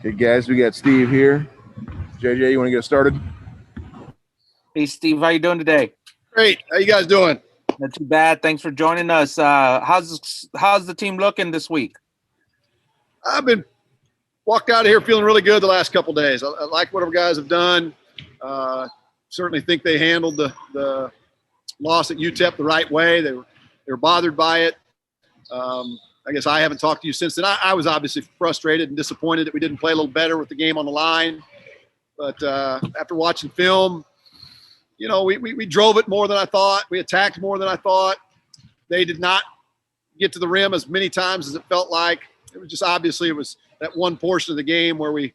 Okay, guys, we got Steve here. JJ, you want to get us started? Hey, Steve, how you doing today? Great. How you guys doing? Not too bad. Thanks for joining us. How's the team looking this week? I've been walked out of here feeling really good the last couple of days. I like what our guys have done. Certainly think they handled the loss at UTEP the right way. They were bothered by it. I guess I haven't talked to you since then. I was obviously frustrated and disappointed that we didn't play a little better with the game on the line. But after watching film, you know, we drove it more than I thought. We attacked more than I thought. They did not get to the rim as many times as it felt like. It was just obviously it was that one portion of the game where we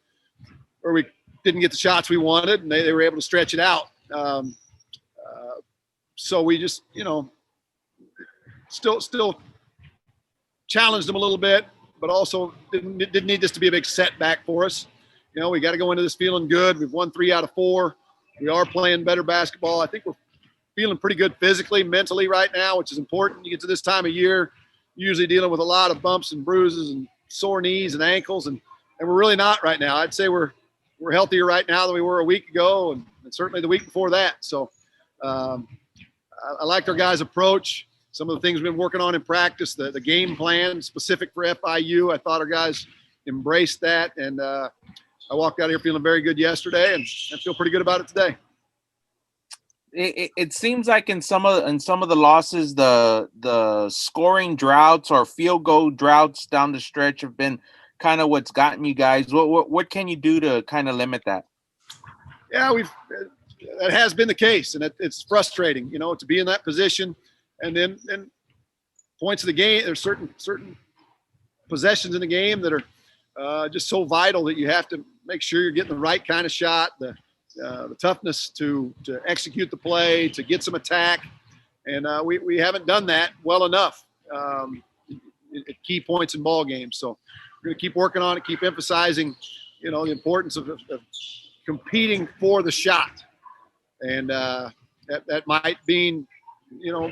didn't get the shots we wanted, and they were able to stretch it out. So we just, you know, still challenged them a little bit, but also didn't need this to be a big setback for us. You know, we got to go into this feeling good. We've won 3 out of 4. We are playing better basketball. I think we're feeling pretty good physically, mentally right now, which is important. You get to this time of year, usually dealing with a lot of bumps and bruises and sore knees and ankles, and we're really not right now. I'd say we're healthier right now than we were a week ago, and certainly the week before that. So I liked our guys' approach. Some of the things we've been working on in practice, the game plan specific for FIU, I thought our guys embraced that, and I walked out of here feeling very good yesterday, and I feel pretty good about it today. It seems like in some of the losses, the scoring droughts or field goal droughts down the stretch have been kind of what's gotten you guys. What can you do to kind of limit that? Yeah, that has been the case, and it's frustrating, you know, to be in that position. And then points of the game, there's certain possessions in the game that are just so vital that you have to make sure you're getting the right kind of shot, the toughness to execute the play, to get some attack. And we haven't done that well enough at key points in ball games. So we're going to keep working on it, keep emphasizing, you know, the importance of competing for the shot. And that might mean, you know,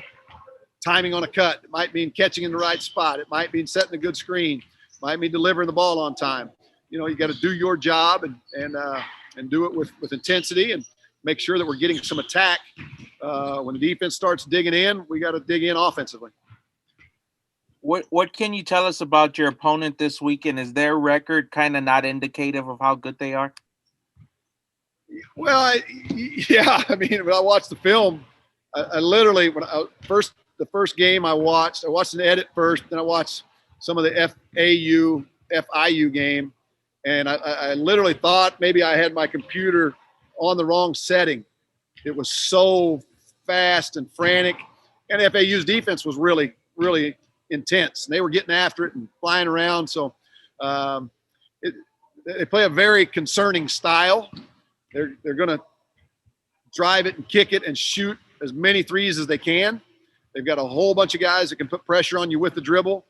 timing on a cut. It might mean catching in the right spot. It might mean setting a good screen. It might mean delivering the ball on time. You know, you got to do your job and do it with intensity and make sure that we're getting some attack. When the defense starts digging in, we got to dig in offensively. What can you tell us about your opponent this weekend? Is their record kind of not indicative of how good they are? Well, I mean, when I watched the film, I literally the first game I watched an edit first, then I watched some of the FIU game, and I literally thought maybe I had my computer on the wrong setting. It was so fast and frantic, and FAU's defense was really, really intense. And they were getting after it and flying around. So they play a very concerning style. They're going to drive it and kick it and shoot as many threes as they can. They've got a whole bunch of guys that can put pressure on you with the dribble.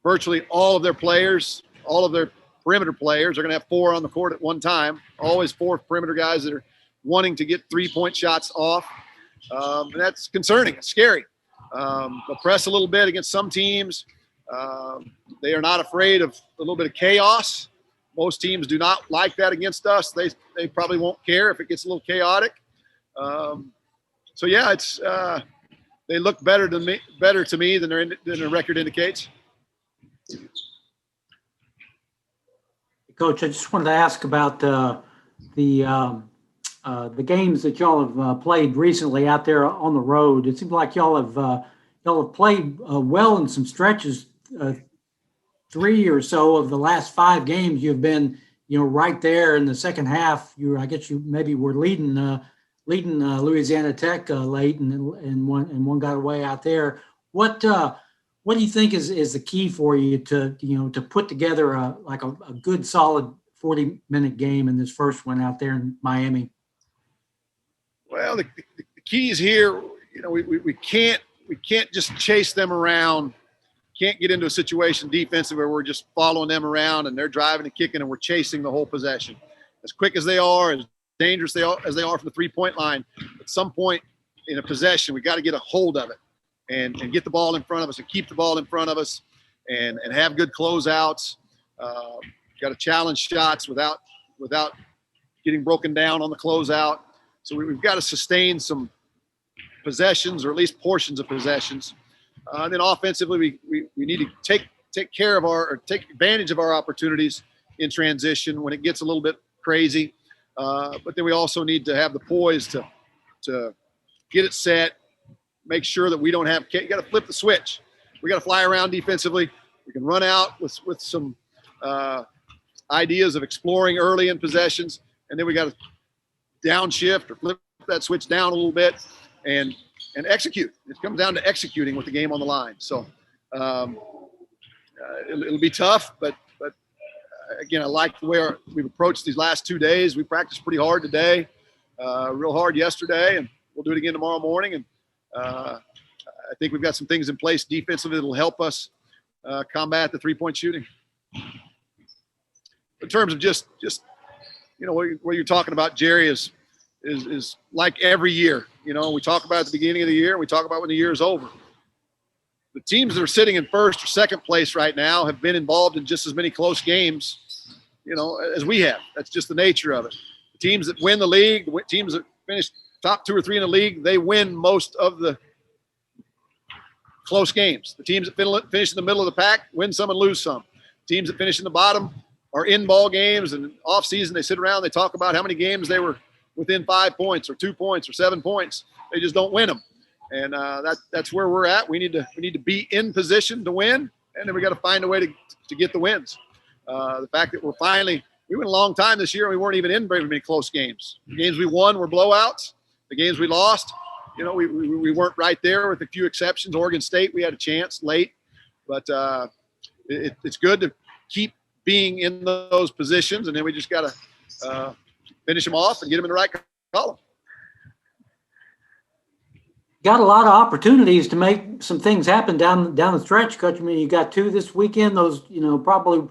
Virtually all of their players, all of their perimeter players are going to have 4 on the court at one time. Always 4 perimeter guys that are wanting to get 3-point shots off. And that's concerning. It's scary. They'll press a little bit against some teams. They are not afraid of a little bit of chaos. Most teams do not like that against us. They probably won't care if it gets a little chaotic. So yeah, it's they look better to me than their record indicates. Coach, I just wanted to ask about the games that y'all have played recently out there on the road. It seems like y'all have played well in some stretches. 3 or so of the last 5 games, you've been, you know, right there in the second half. I guess you maybe were leading Louisiana Tech late, and one got away out there. What do you think is the key for you to put together a good solid 40-minute game in this first one out there in Miami? Well, the key is here. You know, we can't just chase them around. Can't get into a situation defensive where we're just following them around and they're driving and kicking and we're chasing the whole possession. As quick as they are, as dangerous as they are from the 3-point line, at some point in a possession, we got to get a hold of it and get the ball in front of us and keep the ball in front of us and have good closeouts. got to challenge shots without getting broken down on the closeout. So we've got to sustain some possessions, or at least portions of possessions. And then offensively, we need to take take advantage of our opportunities in transition when it gets a little bit crazy. But then we also need to have the poise to get it set, make sure that we don't have – you got to flip the switch. We got to fly around defensively. We can run out with some ideas of exploring early in possessions, and then we got to downshift or flip that switch down a little bit and execute. It comes down to executing with the game on the line. So it'll be tough, but again, I like the way we've approached these last 2 days. We practiced pretty hard today, real hard yesterday, and we'll do it again tomorrow morning. And I think we've got some things in place defensively that will help us combat the three-point shooting. In terms of just what you're talking about, Jerry, is like every year. We talk about at the beginning of the year, and we talk about when the year is over. The teams that are sitting in first or second place right now have been involved in just as many close games, as we have. That's just the nature of it. The teams that win the league, the teams that finish top 2 or 3 in the league, they win most of the close games. The teams that finish in the middle of the pack win some and lose some. Teams that finish in the bottom are in ball games, and off season they sit around, they talk about how many games they were within 5 points or 2 points or 7 points. They just don't win them. And that's where we're at. We need to be in position to win, and then we got to find a way to get the wins. The fact that we went a long time this year and we weren't even in very many close games. The games we won were blowouts. The games we lost, we weren't right there with a few exceptions. Oregon State, we had a chance late, but it's good to keep being in those positions, and then we just got to finish them off and get them in the right column. Got a lot of opportunities to make some things happen down the stretch, Coach. I mean, you got 2 this weekend. Those, probably,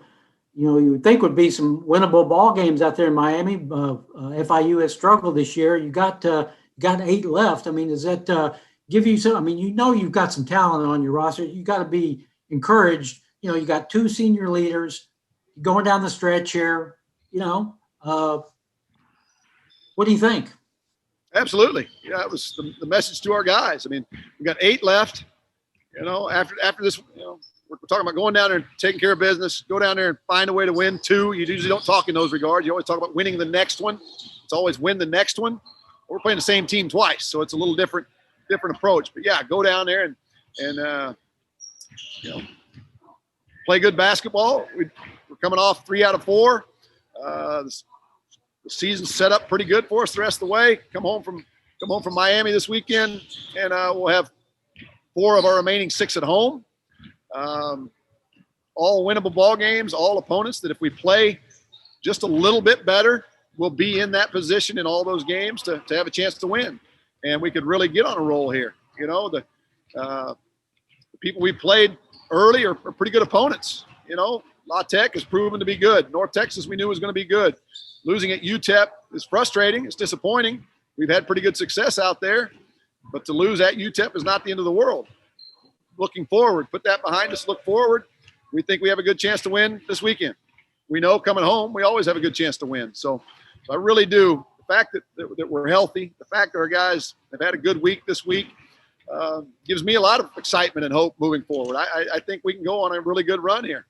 you would think would be some winnable ball games out there in Miami. FIU has struggled this year. You got 8 left. I mean, does that give you some? I mean, you've got some talent on your roster. You got to be encouraged. You got 2 senior leaders going down the stretch here. What do you think? Absolutely. Yeah, it was the message to our guys. I mean, we got 8 left. After this, we're talking about going down there and taking care of business. Go down there and find a way to win 2. You usually don't talk in those regards. You always talk about winning the next one. It's always win the next one. We're playing the same team twice, so it's a little different approach. But yeah, go down there and play good basketball. We're coming off 3 out of 4. The season's set up pretty good for us the rest of the way. Come home from Miami this weekend, and we'll have 4 of our remaining 6 at home. All winnable ball games, all opponents that if we play just a little bit better, we'll be in that position in all those games to have a chance to win. And we could really get on a roll here. The people we played early are pretty good opponents. La Tech has proven to be good. North Texas we knew was going to be good. Losing at UTEP is frustrating. It's disappointing. We've had pretty good success out there, but to lose at UTEP is not the end of the world. Looking forward, put that behind us, look forward. We think we have a good chance to win this weekend. We know coming home, we always have a good chance to win. So I really do. The fact that we're healthy, the fact that our guys have had a good week this week gives me a lot of excitement and hope moving forward. I think we can go on a really good run here.